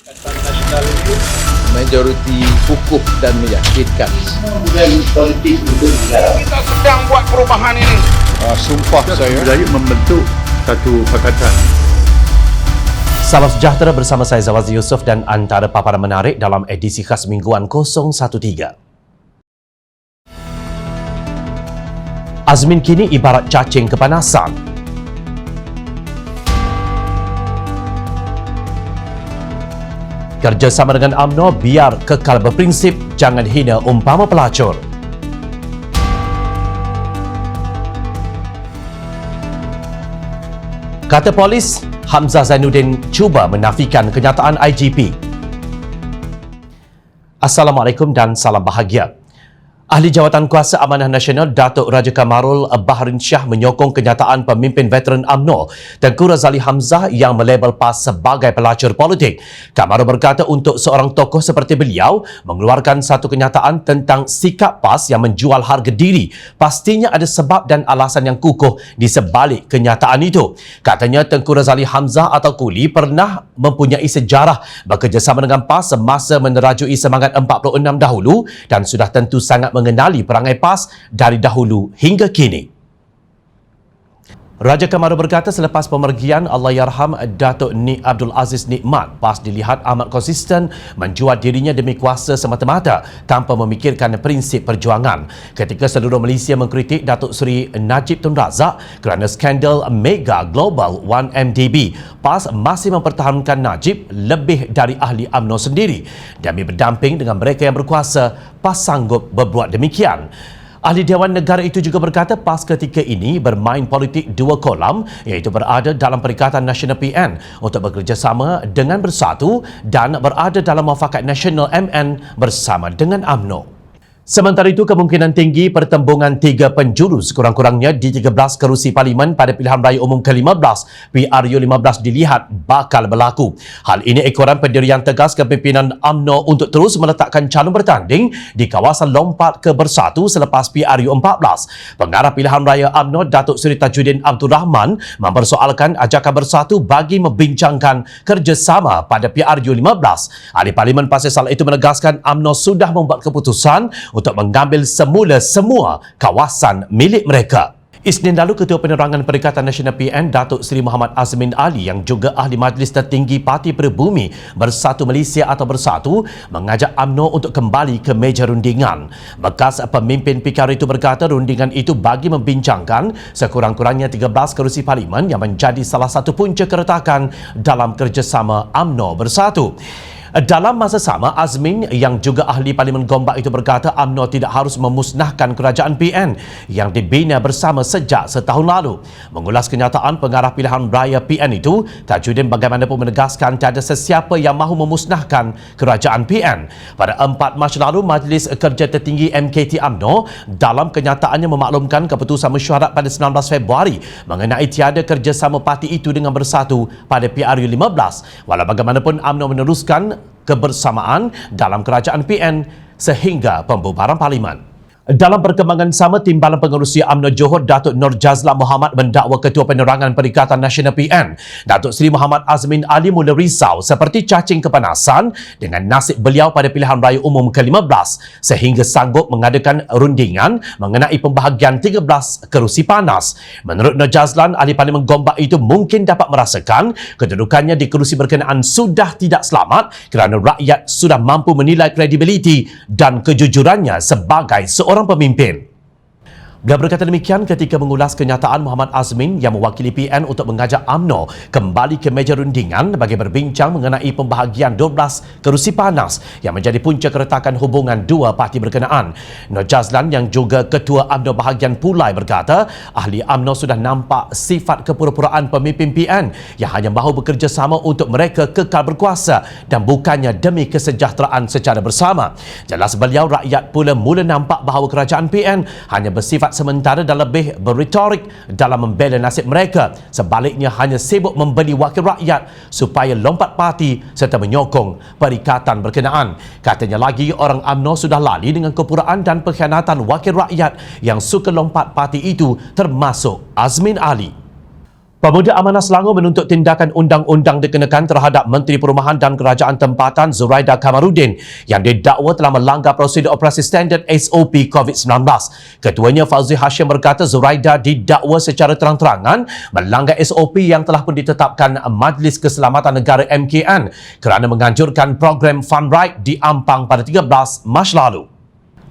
Nasional itu majoriti kukuh dan meyakinkan. Dan politik untuk negara. Kita sedang buat perubahan ini. Sumpah saya Budaya membentuk satu pakatan. Salam sejahtera, bersama saya Zawazi Yusof dan antara paparan menarik dalam edisi khas mingguan 013. Azmin kini ibarat cacing kepanasan. Kerjasama dengan UMNO biar kekal berprinsip, jangan hina umpama pelacur. Kata polis, Hamzah Zainuddin cuba menafikan kenyataan IGP. Assalamualaikum dan salam bahagia. Ahli Jawatan Kuasa Amanah Nasional Datuk Raja Kamarul Bahrin Shah menyokong kenyataan pemimpin veteran UMNO Tengku Razali Hamzah yang melabel PAS sebagai pelacur politik. Kamarul berkata untuk seorang tokoh seperti beliau mengeluarkan satu kenyataan tentang sikap PAS yang menjual harga diri, pastinya ada sebab dan alasan yang kukuh di sebalik kenyataan itu. Katanya Tengku Razali Hamzah atau Kuli pernah mempunyai sejarah bekerjasama dengan PAS semasa menerajui semangat 46 dahulu dan sudah tentu sangat mengenali perangai PAS dari dahulu hingga kini. Raja Kamarul berkata selepas pemergian Allahyarham Datuk Nik Abdul Aziz Nikmat, PAS dilihat amat konsisten menjual dirinya demi kuasa semata-mata tanpa memikirkan prinsip perjuangan. Ketika seluruh Malaysia mengkritik Datuk Seri Najib Tun Razak kerana skandal Mega Global 1MDB, PAS masih mempertahankan Najib lebih dari ahli UMNO sendiri. Demi berdamping dengan mereka yang berkuasa, PAS sanggup berbuat demikian. Ahli Dewan Negara itu juga berkata PAS ketika ini bermain politik dua kolam, iaitu berada dalam Perikatan Nasional PN untuk bekerjasama dengan Bersatu dan berada dalam Muafakat Nasional MN bersama dengan UMNO. Sementara itu, kemungkinan tinggi pertembungan tiga penjuru sekurang-kurangnya di 13 kerusi Parlimen pada pilihan raya umum ke-15 PRU15 dilihat bakal berlaku. Hal ini ekoran pendirian tegas kepimpinan UMNO untuk terus meletakkan calon bertanding di kawasan lompat ke Bersatu selepas PRU14. Pengarah pilihan raya UMNO Datuk Seri Tajuddin Abdul Rahman mempersoalkan ajakan Bersatu bagi membincangkan kerjasama pada PRU15. Ahli Parlimen Pasir Salat itu menegaskan UMNO sudah membuat keputusan untuk mengambil semula semua kawasan milik mereka. Isnin lalu, Ketua Penerangan Perikatan Nasional PN Datuk Seri Muhammad Azmin Ali yang juga Ahli Majlis Tertinggi Parti Pribumi Bersatu Malaysia atau Bersatu mengajak UMNO untuk kembali ke meja rundingan. Bekas pemimpin PKR itu berkata rundingan itu bagi membincangkan sekurang-kurangnya 13 kerusi Parlimen yang menjadi salah satu punca keretakan dalam kerjasama UMNO Bersatu. Dalam masa sama, Azmin yang juga ahli Parlimen Gombak itu berkata UMNO tidak harus memusnahkan kerajaan PN yang dibina bersama sejak setahun lalu. Mengulas kenyataan pengarah pilihan raya PN itu, Tajuddin bagaimanapun menegaskan tiada sesiapa yang mahu memusnahkan kerajaan PN. Pada 4 Mac lalu, Majlis Kerja Tertinggi MKT UMNO dalam kenyataannya memaklumkan keputusan mesyuarat pada 19 Februari mengenai tiada kerjasama parti itu dengan Bersatu pada PRU15. Walau bagaimanapun UMNO meneruskan kebersamaan dalam kerajaan PN sehingga pembubaran Parlimen. Dalam perkembangan sama, Timbalan Pengerusi UMNO Johor Datuk Nur Jazlan Muhammad mendakwa Ketua Penerangan Perikatan Nasional PN Datuk Seri Muhammad Azmin Ali mula risau seperti cacing kepanasan dengan nasib beliau pada pilihan raya umum ke-15 sehingga sanggup mengadakan rundingan mengenai pembahagian 13 kerusi panas. Menurut Nur Jazlan, Ahli Parlimen Gombak itu mungkin dapat merasakan kedudukannya di kerusi berkenaan sudah tidak selamat kerana rakyat sudah mampu menilai kredibiliti dan kejujurannya sebagai seorang pemimpin. Beliau berkata demikian ketika mengulas kenyataan Muhammad Azmin yang mewakili PN untuk mengajak UMNO kembali ke meja rundingan bagi berbincang mengenai pembahagian 12 kerusi panas yang menjadi punca keretakan hubungan dua parti berkenaan. Nur Jazlan yang juga Ketua UMNO bahagian Pulai berkata ahli UMNO sudah nampak sifat kepura-puraan pemimpin PN yang hanya mahu bekerjasama untuk mereka kekal berkuasa dan bukannya demi kesejahteraan secara bersama. Jelas beliau rakyat pula mula nampak bahawa kerajaan PN hanya bersifat sementara dan lebih berretorik dalam membela nasib mereka. Sebaliknya hanya sibuk membeli wakil rakyat supaya lompat parti serta menyokong perikatan berkenaan. Katanya lagi, orang UMNO sudah lali dengan kepuraan dan pengkhianatan wakil rakyat yang suka lompat parti itu termasuk Azmin Ali. Pemuda Amanah Selangor menuntut tindakan undang-undang dikenakan terhadap Menteri Perumahan dan Kerajaan Tempatan Zuraida Kamaruddin yang didakwa telah melanggar prosedur operasi standard SOP COVID-19. Ketuanya Fauzi Hashim berkata Zuraida didakwa secara terang-terangan melanggar SOP yang telah pun ditetapkan Majlis Keselamatan Negara MKN kerana menganjurkan program Fun Ride di Ampang pada 13 Mac lalu.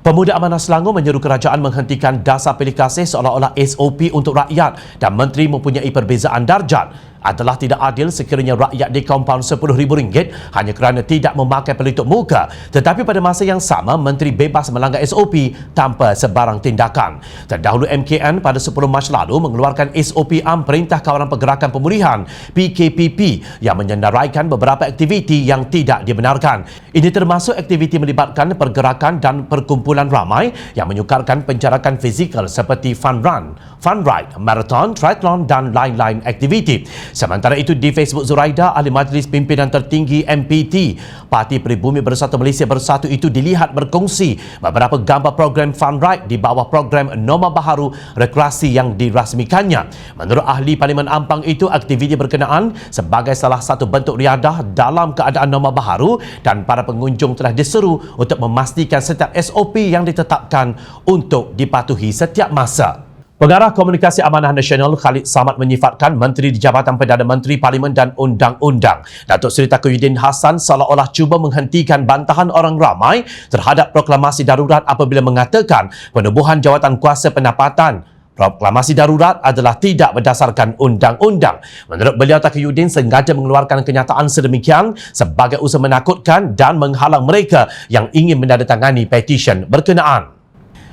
Pemuda Amanah Selangor menyeru kerajaan menghentikan dasar pilih kasih seolah-olah SOP untuk rakyat dan menteri mempunyai perbezaan darjat. Adalah tidak adil sekiranya rakyat dikompaun RM10,000 hanya kerana tidak memakai pelitup muka. Tetapi pada masa yang sama, menteri bebas melanggar SOP tanpa sebarang tindakan. Terdahulu MKN pada 10 Mac lalu mengeluarkan SOP Am Perintah Kawalan Pergerakan Pemulihan PKPP yang menyenaraikan beberapa aktiviti yang tidak dibenarkan. Ini termasuk aktiviti melibatkan pergerakan dan perkumpulan ramai yang menyukarkan pencarakan fizikal seperti fun run, fun ride, marathon, triathlon dan lain-lain aktiviti. Sementara itu di Facebook Zuraida, Ahli Majlis Pimpinan Tertinggi MPT Parti Peribumi Bersatu Malaysia Bersatu itu dilihat berkongsi beberapa gambar program Fun Ride di bawah program Norma Baharu Rekreasi yang dirasmikannya. Menurut Ahli Parlimen Ampang itu, aktiviti berkenaan sebagai salah satu bentuk riadah dalam keadaan norma baharu dan para pengunjung telah diseru untuk memastikan setiap SOP yang ditetapkan untuk dipatuhi setiap masa. Pengarah Komunikasi Amanah Nasional Khalid Samad menyifatkan Menteri di Jabatan Perdana Menteri Parlimen dan Undang-Undang Datuk Seri Taqiyuddin Hassan seolah-olah cuba menghentikan bantahan orang ramai terhadap proklamasi darurat apabila mengatakan penubuhan jawatan kuasa pendapatan proklamasi darurat adalah tidak berdasarkan undang-undang. Menurut beliau, Taqiyuddin sengaja mengeluarkan kenyataan sedemikian sebagai usaha menakutkan dan menghalang mereka yang ingin menandatangani petisyen berkenaan.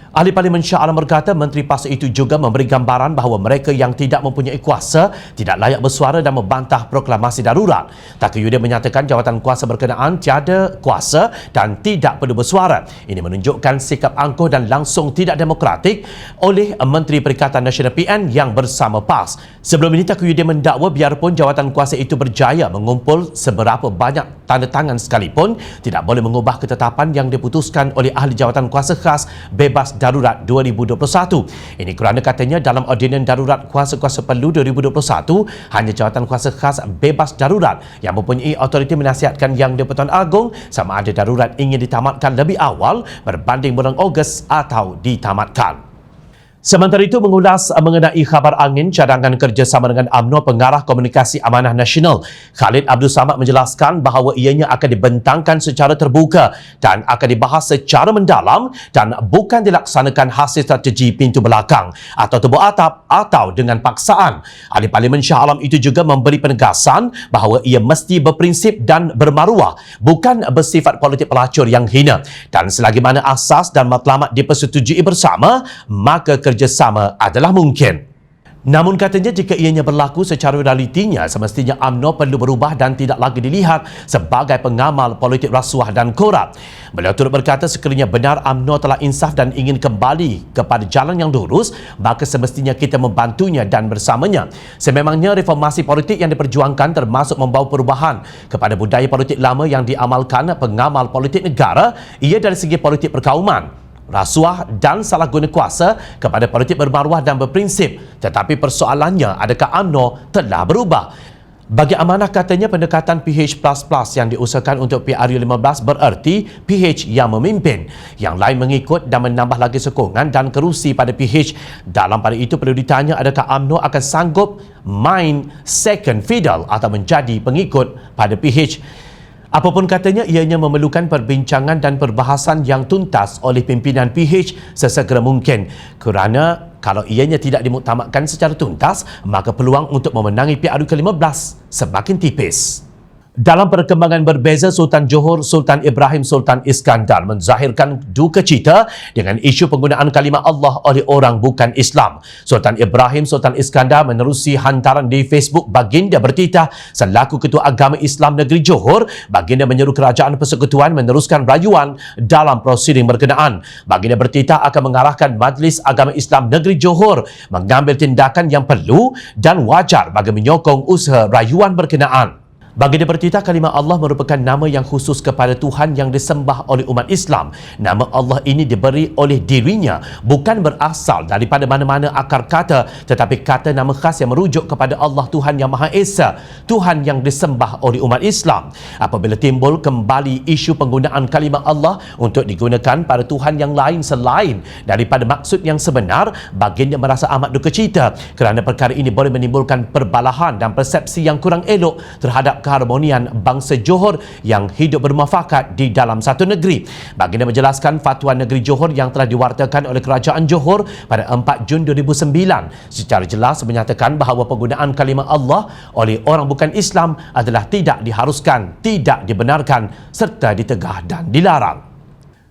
Ahli Parlimen Shah Alam berkata Menteri PAS itu juga memberi gambaran bahawa mereka yang tidak mempunyai kuasa tidak layak bersuara dan membantah proklamasi darurat. Taqiyuddin menyatakan jawatan kuasa berkenaan tiada kuasa dan tidak perlu bersuara. Ini menunjukkan sikap angkuh dan langsung tidak demokratik oleh Menteri Perikatan Nasional PN yang bersama PAS. Sebelum ini Taqiyuddin mendakwa biarpun jawatan kuasa itu berjaya mengumpul seberapa banyak tanda tangan sekalipun, tidak boleh mengubah ketetapan yang diputuskan oleh Ahli Jawatan Kuasa Khas Bebas Darurat 2021. Ini kerana katanya dalam Ordinan Darurat Kuasa-Kuasa Perlu 2021, hanya Jawatan Kuasa Khas Bebas Darurat yang mempunyai autoriti menasihatkan Yang di-Pertuan Agong sama ada darurat ingin ditamatkan lebih awal berbanding bulan Ogos atau ditamatkan. Sementara itu, mengulas mengenai khabar angin cadangan kerjasama dengan UMNO, Pengarah Komunikasi Amanah Nasional Khalid Abdul Samad menjelaskan bahawa ianya akan dibentangkan secara terbuka dan akan dibahas secara mendalam dan bukan dilaksanakan hasil strategi pintu belakang atau tebuk atap atau dengan paksaan. Ahli Parlimen Shah Alam itu juga memberi penegasan bahawa ia mesti berprinsip dan bermaruah, bukan bersifat politik pelacur yang hina, dan selagi mana asas dan matlamat dipersetujui bersama, maka kerjasama adalah mungkin. Namun katanya jika ianya berlaku secara realitinya, semestinya UMNO perlu berubah dan tidak lagi dilihat sebagai pengamal politik rasuah dan korup. Beliau turut berkata sekiranya benar UMNO telah insaf dan ingin kembali kepada jalan yang lurus, maka semestinya kita membantunya dan bersamanya. Sememangnya reformasi politik yang diperjuangkan termasuk membawa perubahan kepada budaya politik lama yang diamalkan pengamal politik negara, ia dari segi politik perkauman, rasuah dan salah guna kuasa kepada politik bermaruah dan berprinsip. Tetapi persoalannya, adakah UMNO telah berubah? Bagi Amanah katanya pendekatan PH++ yang diusahakan untuk PRU15 bererti PH yang memimpin, yang lain mengikut dan menambah lagi sokongan dan kerusi pada PH. Dalam pada itu perlu ditanya adakah UMNO akan sanggup main second fiddle atau menjadi pengikut pada PH. Apapun katanya, ianya memerlukan perbincangan dan perbahasan yang tuntas oleh pimpinan PH sesegera mungkin, kerana kalau ianya tidak dimuktamadkan secara tuntas, maka peluang untuk memenangi PRU ke-15 semakin tipis. Dalam perkembangan berbeza, Sultan Johor Sultan Ibrahim Sultan Iskandar menzahirkan duka cita dengan isu penggunaan kalimah Allah oleh orang bukan Islam. Sultan Ibrahim Sultan Iskandar menerusi hantaran di Facebook baginda bertitah selaku Ketua Agama Islam Negeri Johor, baginda menyeru Kerajaan Persekutuan meneruskan rayuan dalam prosiding berkenaan. Baginda bertitah akan mengarahkan Majlis Agama Islam Negeri Johor mengambil tindakan yang perlu dan wajar bagi menyokong usaha rayuan berkenaan. Bagi dia bertitah, kalimah Allah merupakan nama yang khusus kepada Tuhan yang disembah oleh umat Islam. Nama Allah ini diberi oleh dirinya, bukan berasal daripada mana-mana akar kata, tetapi kata nama khas yang merujuk kepada Allah Tuhan Yang Maha Esa, Tuhan yang disembah oleh umat Islam. Apabila timbul kembali isu penggunaan kalimah Allah untuk digunakan pada Tuhan yang lain selain daripada maksud yang sebenar, baginda merasa amat duka cita kerana perkara ini boleh menimbulkan perbalahan dan persepsi yang kurang elok terhadap keharmonian bangsa Johor yang hidup bermuafakat di dalam satu negeri. Baginda menjelaskan fatwa negeri Johor yang telah diwartakan oleh Kerajaan Johor pada 4 Jun 2009 secara jelas menyatakan bahawa penggunaan kalimah Allah oleh orang bukan Islam adalah tidak diharuskan, tidak dibenarkan serta ditegah dan dilarang.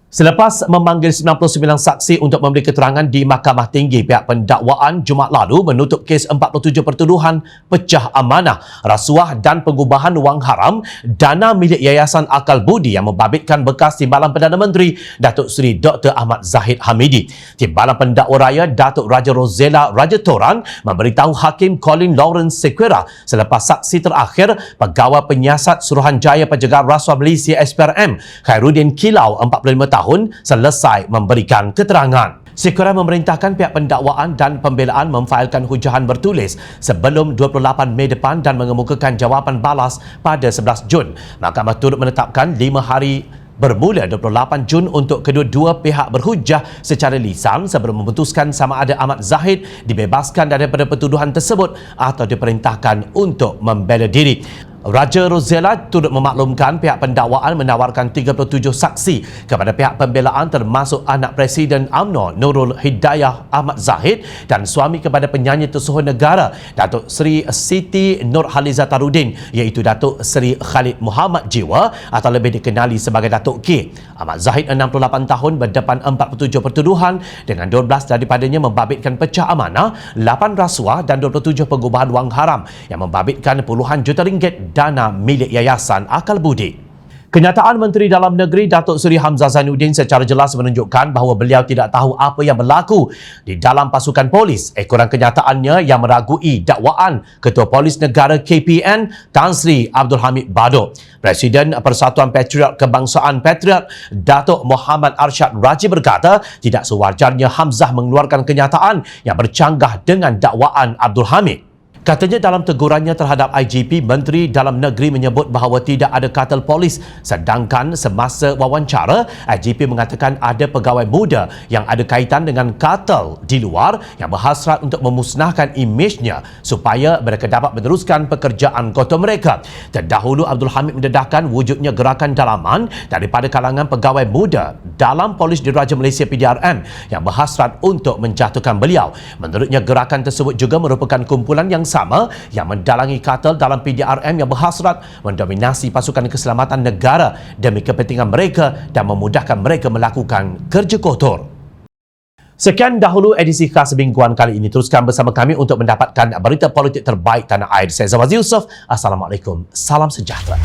Selepas memanggil 99 saksi untuk memberi keterangan di Mahkamah Tinggi, pihak pendakwaan Jumaat lalu menutup kes 47 pertuduhan pecah amanah, rasuah dan pengubahan wang haram dana milik Yayasan Akal Budi yang membabitkan bekas Timbalan Perdana Menteri Datuk Seri Dr. Ahmad Zahid Hamidi. Timbalan Pendakwa Raya Datuk Raja Rosella Raja Toran memberitahu Hakim Colin Lawrence Sequeira selepas saksi terakhir Pegawai Penyiasat Suruhanjaya Pencegahan Rasuah Malaysia SPRM Khairuddin Kilau 45 tahun selesai memberikan keterangan. Sequeira memerintahkan pihak pendakwaan dan pembelaan memfailkan hujahan bertulis sebelum 28 Mei depan dan mengemukakan jawapan balas pada 11 Jun. Mahkamah turut menetapkan 5 hari bermula 28 Jun untuk kedua-dua pihak berhujah secara lisan sebelum memutuskan sama ada Ahmad Zahid dibebaskan daripada pertuduhan tersebut atau diperintahkan untuk membela diri. Raja Rosella turut memaklumkan pihak pendakwaan menawarkan 37 saksi kepada pihak pembelaan termasuk anak Presiden UMNO Nurul Hidayah Ahmad Zahid dan suami kepada penyanyi tersohor negara Datuk Seri Siti Nurhaliza Tarudin iaitu Datuk Seri Khalid Muhammad Jiwa atau lebih dikenali sebagai Datuk K. Ahmad Zahid 68 tahun berdepan 47 pertuduhan dengan 12 daripadanya membabitkan pecah amanah, 8 rasuah dan 27 pengubahan wang haram yang membabitkan puluhan juta ringgit dana milik Yayasan Akal Budi. Kenyataan Menteri Dalam Negeri Datuk Seri Hamzah Zainuddin secara jelas menunjukkan bahawa beliau tidak tahu apa yang berlaku di dalam pasukan polis. Ekoran kenyataannya yang meragui dakwaan Ketua Polis Negara KPN Tan Sri Abdul Hamid Bador. Presiden Persatuan Patriot Kebangsaan Patriot Datuk Muhammad Arsyad Raji berkata tidak sewajarnya Hamzah mengeluarkan kenyataan yang bercanggah dengan dakwaan Abdul Hamid. Katanya dalam tegurannya terhadap IGP, Menteri Dalam Negeri menyebut bahawa tidak ada kartel polis, sedangkan semasa wawancara, IGP mengatakan ada pegawai muda yang ada kaitan dengan kartel di luar yang berhasrat untuk memusnahkan imejnya supaya mereka dapat meneruskan pekerjaan kotor mereka. Terdahulu Abdul Hamid mendedahkan wujudnya gerakan dalaman daripada kalangan pegawai muda dalam Polis Diraja Malaysia PDRM yang berhasrat untuk menjatuhkan beliau. Menurutnya gerakan tersebut juga merupakan kumpulan yang sama yang mendalangi kartel dalam PDRM yang berhasrat mendominasi pasukan keselamatan negara demi kepentingan mereka dan memudahkan mereka melakukan kerja kotor. Sekian dahulu edisi khas mingguan kali ini. Teruskan bersama kami untuk mendapatkan berita politik terbaik tanah air. Saya Zawaz Yusof. Assalamualaikum. Salam sejahtera.